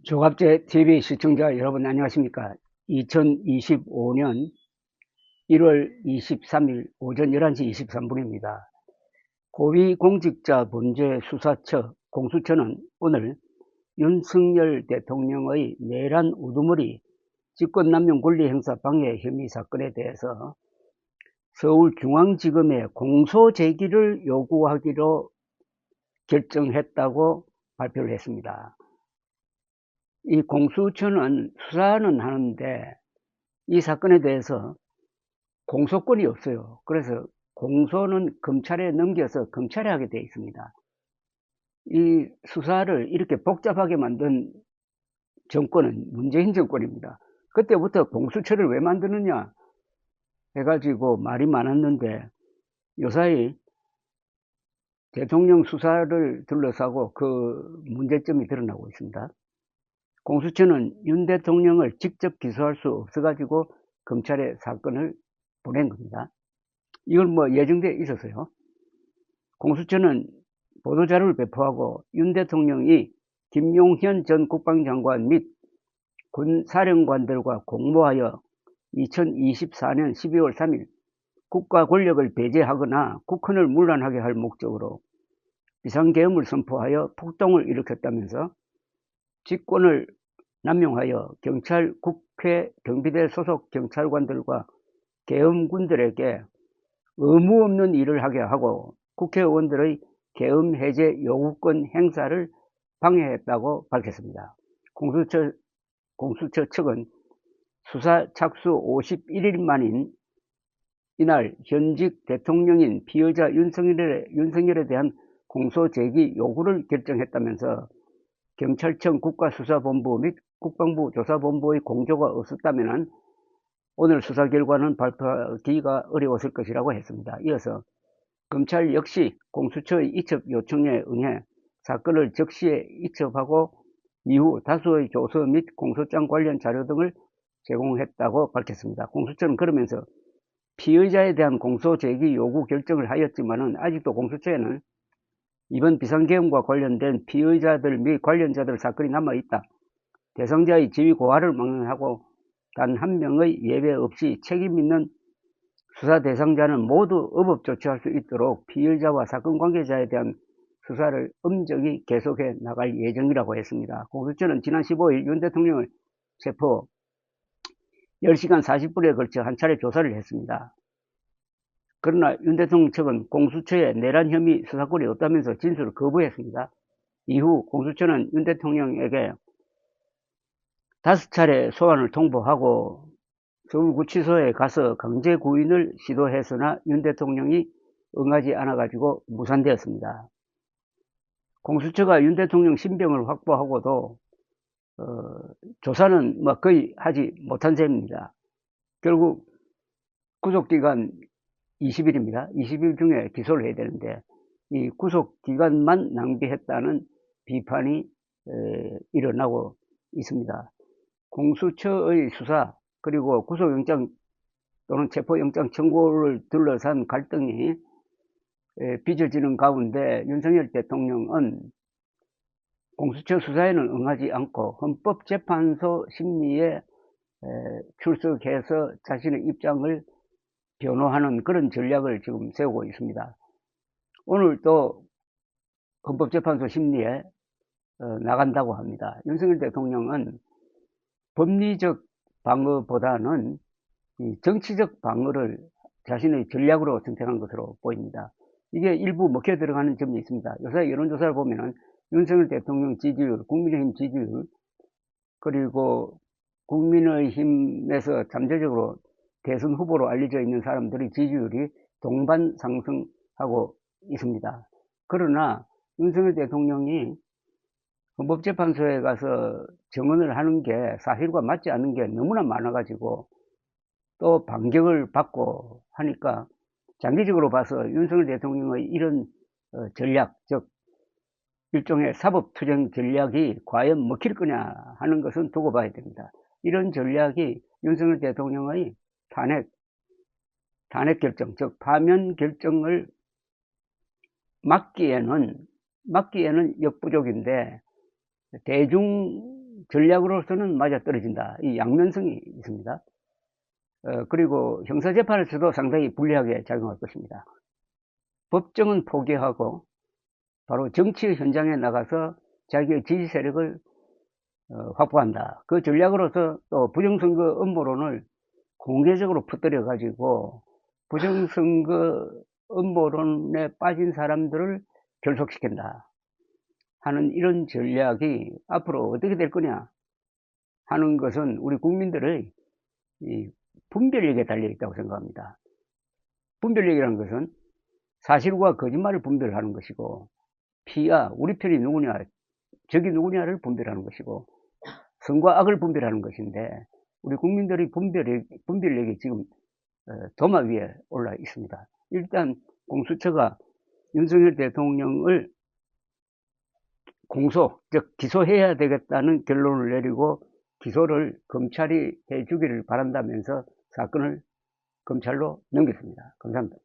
조갑제 TV 시청자 여러분 안녕하십니까? 2025년 1월 23일 오전 11시 23분입니다. 고위공직자범죄수사처 공수처는 오늘 윤석열 대통령의 내란 우두머리 직권남용 권리행사 방해 혐의 사건에 대해서 서울중앙지검에 공소제기를 요구하기로 결정했다고 발표를 했습니다. 이 공수처는 수사는 하는데 이 사건에 대해서 공소권이 없어요. 그래서 공소는 검찰에 넘겨서 검찰이 하게 되어 있습니다. 이 수사를 이렇게 복잡하게 만든 정권은 문재인 정권입니다. 그때부터 공수처를 왜 만드느냐 해가지고 말이 많았는데 요사이 대통령 수사를 둘러싸고 그 문제점이 드러나고 있습니다. 공수처는 윤 대통령을 직접 기소할 수 없어가지고 검찰에 사건을 보낸 겁니다. 이걸 예정돼 있었어요. 공수처는 보도자료를 배포하고 윤 대통령이 김용현 전 국방장관 및 군사령관들과 공모하여 2024년 12월 3일 국가 권력을 배제하거나 국헌을 문란하게 할 목적으로 비상계엄을 선포하여 폭동을 일으켰다면서 직권을 남용하여 경찰, 국회, 경비대 소속 경찰관들과 계엄군들에게 의무 없는 일을 하게 하고 국회의원들의 계엄 해제 요구권 행사를 방해했다고 밝혔습니다. 공수처 측은 수사 착수 51일 만인 이날 현직 대통령인 피의자 윤석열에 대한 공소제기 요구를 결정했다면서 경찰청 국가수사본부 및 국방부 조사본부의 공조가 없었다면 오늘 수사 결과는 발표하기가 어려웠을 것이라고 했습니다. 이어서 검찰 역시 공수처의 이첩 요청에 응해 사건을 적시에 이첩하고 이후 다수의 조서 및 공소장 관련 자료 등을 제공했다고 밝혔습니다. 공수처는 그러면서 피의자에 대한 공소제기 요구 결정을 하였지만 아직도 공수처에는 이번 비상계엄과 관련된 피의자들 및 관련자들 사건이 남아있다. 대상자의 지위 고하를 망연하고 단 한 명의 예외 없이 책임 있는 수사 대상자는 모두 의법 조치할 수 있도록 피의자와 사건 관계자에 대한 수사를 엄정히 계속해 나갈 예정이라고 했습니다. 공수처는 지난 15일 윤 대통령을 체포 10시간 40분에 걸쳐 한 차례 조사를 했습니다. 그러나 윤 대통령 측은 공수처에 내란 혐의 수사권이 없다면서 진술을 거부했습니다. 이후 공수처는 윤 대통령에게 5차례 소환을 통보하고 서울구치소에 가서 강제 구인을 시도했으나 윤 대통령이 응하지 않아가지고 무산되었습니다. 공수처가 윤 대통령 신병을 확보하고도 조사는 거의 하지 못한 셈입니다. 결국 구속기간 20일입니다. 20일 중에 기소를 해야 되는데 이 구속기간만 낭비했다는 비판이 일어나고 있습니다. 공수처의 수사 그리고 구속영장 또는 체포영장 청구를 둘러싼 갈등이 빚어지는 가운데 윤석열 대통령은 공수처 수사에는 응하지 않고 헌법재판소 심리에 출석해서 자신의 입장을 변호하는 그런 전략을 지금 세우고 있습니다. 오늘 또 헌법재판소 심리에 나간다고 합니다. 윤석열 대통령은 법리적 방어보다는 정치적 방어를 자신의 전략으로 선택한 것으로 보입니다. 이게 일부 먹혀 들어가는 점이 있습니다. 요새 여론조사를 보면은 윤석열 대통령 지지율, 국민의힘 지지율, 그리고 국민의힘에서 잠재적으로 대선 후보로 알려져 있는 사람들의 지지율이 동반 상승하고 있습니다. 그러나 윤석열 대통령이 헌법재판소에 가서 정언을 하는 게 사실과 맞지 않는 게 너무나 많아가지고 또 반격을 받고 하니까 장기적으로 봐서 윤석열 대통령의 이런 전략, 즉 일종의 사법투쟁 전략이 과연 먹힐 거냐 하는 것은 두고 봐야 됩니다. 이런 전략이 윤석열 대통령의 탄핵 결정, 즉 파면 결정을 막기에는 역부족인데 대중 전략으로서는 맞아떨어진다. 이 양면성이 있습니다. 그리고 형사재판에서도 상당히 불리하게 작용할 것입니다. 법정은 포기하고 바로 정치 현장에 나가서 자기의 지지 세력을 확보한다. 그 전략으로서 또 부정선거 음모론을 공개적으로 퍼뜨려 가지고 부정선거 음모론에 빠진 사람들을 결속시킨다 하는 이런 전략이 앞으로 어떻게 될 거냐 하는 것은 우리 국민들의 이 분별력에 달려 있다고 생각합니다. 분별력이라는 것은 사실과 거짓말을 분별하는 것이고, 피와 우리 편이 누구냐, 적이 누구냐를 분별하는 것이고, 선과 악을 분별하는 것인데, 우리 국민들의 분별력이 지금 도마 위에 올라 있습니다. 일단 공수처가 윤석열 대통령을 공소, 즉 기소해야 되겠다는 결론을 내리고 기소를 검찰이 해주기를 바란다면서 사건을 검찰로 넘겼습니다. 감사합니다.